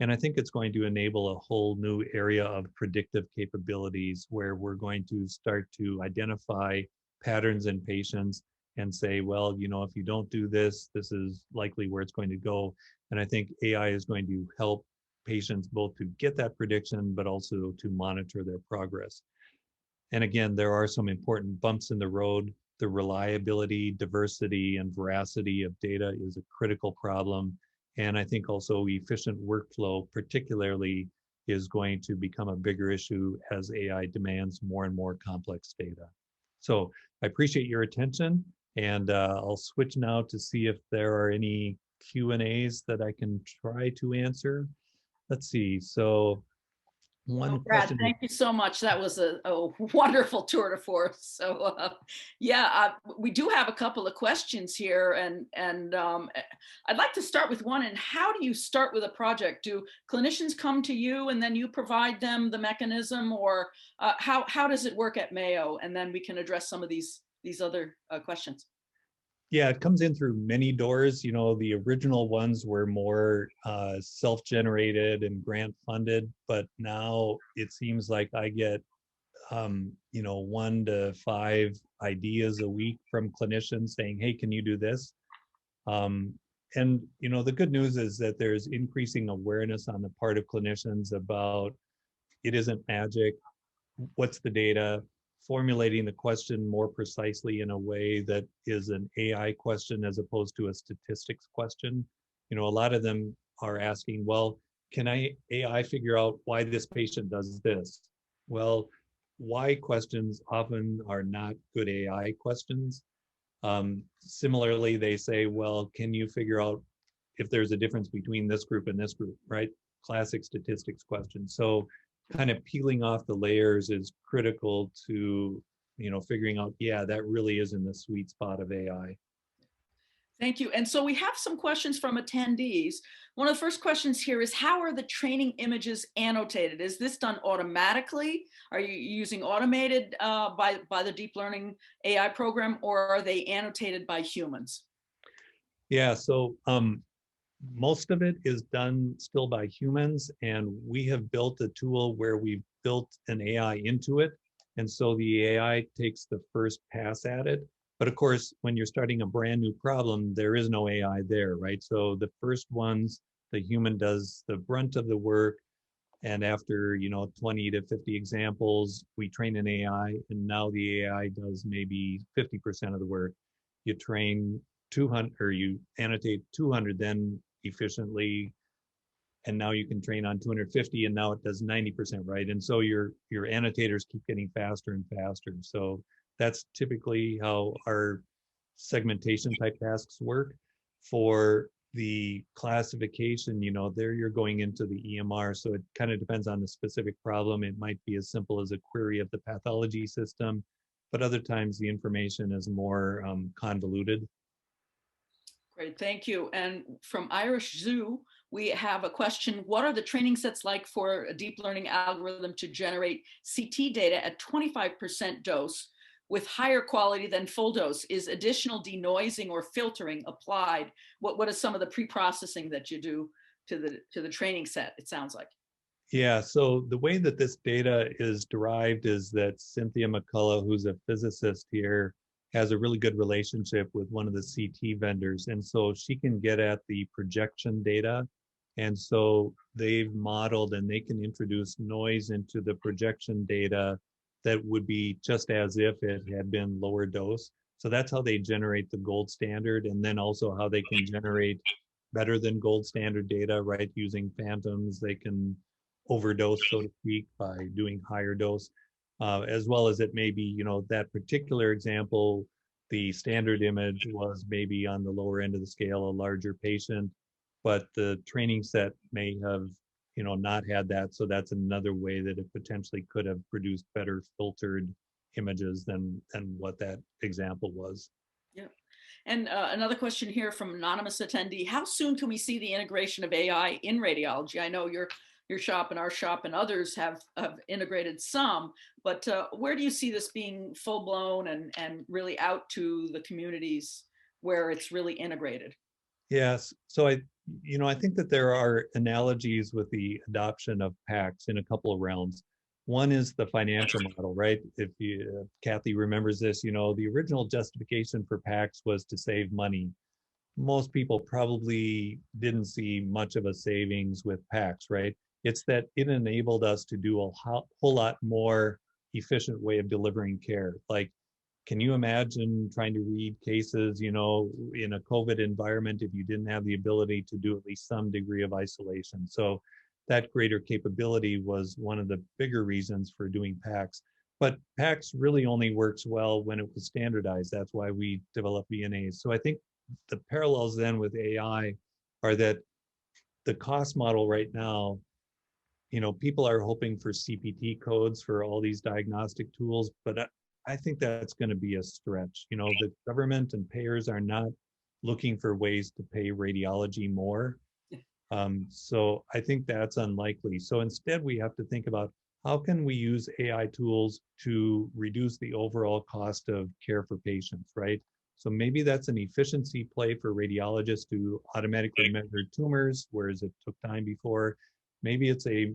And I think it's going to enable a whole new area of predictive capabilities, where we're going to start to identify patterns in patients and say, well, if you don't do this, this is likely where it's going to go. And I think AI is going to help patients both to get that prediction, but also to monitor their progress. And again, there are some important bumps in the road. The reliability, diversity, and veracity of data is a critical problem. And I think also efficient workflow, particularly, is going to become a bigger issue as AI demands more and more complex data. So I appreciate your attention, and I'll switch now to see if there are any Q&As that I can try to answer. Let's see. So one Brad, question. thank you so much. That was a wonderful tour de force. So we do have a couple of questions here, and I'd like to start with one. And how do you start with a project? Do clinicians come to you and then you provide them the mechanism, or how does it work at Mayo? And then we can address some of these other questions. Yeah, it comes in through many doors. The original ones were more self-generated and grant funded, but now it seems like I get, 1 to 5 ideas a week from clinicians saying, hey, can you do this? And the good news is that there's increasing awareness on the part of clinicians about it isn't magic. What's the data? Formulating the question more precisely in a way that is an AI question as opposed to a statistics question. A lot of them are asking, well, can AI figure out why this patient does this? Well, why questions often are not good AI questions. Similarly, they say, well, can you figure out if there's a difference between this group and this group, right? Classic statistics question. So kind of peeling off the layers is critical to, figuring out, yeah, that really is in the sweet spot of AI. Thank you. And so we have some questions from attendees. One of the first questions here is, how are the training images annotated? Is this done automatically? Are you using automated by the deep learning AI program, or are they annotated by humans? Yeah, so most of it is done still by humans, and we have built a tool where we've built an AI into it. And so the AI takes the first pass at it. But of course, when you're starting a brand new problem, there is no AI there, right? So the first ones, the human does the brunt of the work. And after, 20 to 50 examples, we train an AI, and now the AI does maybe 50% of the work. You train 200, or you annotate 200 then efficiently, and now you can train on 250, and now it does 90% right. And so your annotators keep getting faster and faster. So that's typically how our segmentation type tasks work. For the classification, there you're going into the EMR, so it kind of depends on the specific problem. It might be as simple as a query of the pathology system, but other times the information is more convoluted. Great, thank you. And from Irish Zoo, we have a question. What are the training sets like for a deep learning algorithm to generate CT data at 25% dose with higher quality than full dose? Is additional denoising or filtering applied? What is some of the pre-processing that you do to the training set, it sounds like? Yeah, so the way that this data is derived is that Cynthia McCullough, who's a physicist here, has a really good relationship with one of the CT vendors. And so she can get at the projection data. And so they've modeled, and they can introduce noise into the projection data that would be just as if it had been lower dose. So that's how they generate the gold standard, and then also how they can generate better than gold standard data, right? Using phantoms, they can overdose, so to speak, by doing higher dose, as well as it may be, that particular example, the standard image was maybe on the lower end of the scale, a larger patient, but the training set may have, not had that. So that's another way that it potentially could have produced better filtered images than what that example was. Yeah. And another question here from anonymous attendee: how soon can we see the integration of AI in radiology? I know your shop and our shop and others have integrated some, but where do you see this being full blown and really out to the communities where it's really integrated? Yes, so I think that there are analogies with the adoption of PACS in a couple of realms. One is the financial model, right? If Kathy remembers this, the original justification for PACS was to save money. Most people probably didn't see much of a savings with PACS, right? It's that it enabled us to do a whole lot more efficient way of delivering care. Like, can you imagine trying to read cases, in a COVID environment, if you didn't have the ability to do at least some degree of isolation? So that greater capability was one of the bigger reasons for doing PACS. But PACS really only works well when it was standardized. That's why we developed VNAs. So I think the parallels then with AI are that the cost model right now, people are hoping for CPT codes for all these diagnostic tools, but I think that's going to be a stretch. The government and payers are not looking for ways to pay radiology more. So I think that's unlikely. So instead, we have to think about how can we use AI tools to reduce the overall cost of care for patients, right? So maybe that's an efficiency play for radiologists to automatically measure tumors, whereas it took time before. Maybe it's a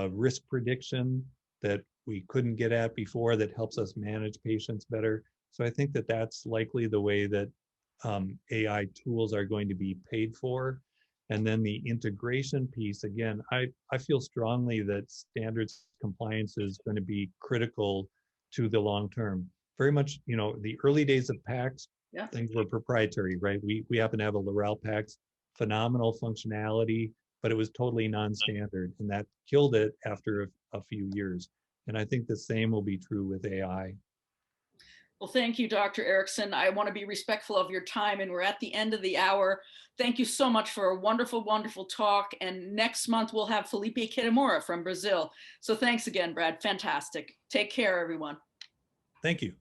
risk prediction that we couldn't get at before that helps us manage patients better. So I think that that's likely the way that AI tools are going to be paid for. And then the integration piece, again, I feel strongly that standards compliance is going to be critical to the long term. Very much, the early days of PACS, Yeah. things were proprietary, right? We happen to have a Laurel PACS, phenomenal functionality, but it was totally non-standard, and that killed it after a few years. And I think the same will be true with AI. Well, thank you, Dr. Erickson. I want to be respectful of your time, and we're at the end of the hour. Thank you so much for a wonderful, wonderful talk. And next month, we'll have Felipe Kitamura from Brazil. So thanks again, Brad. Fantastic. Take care, everyone. Thank you.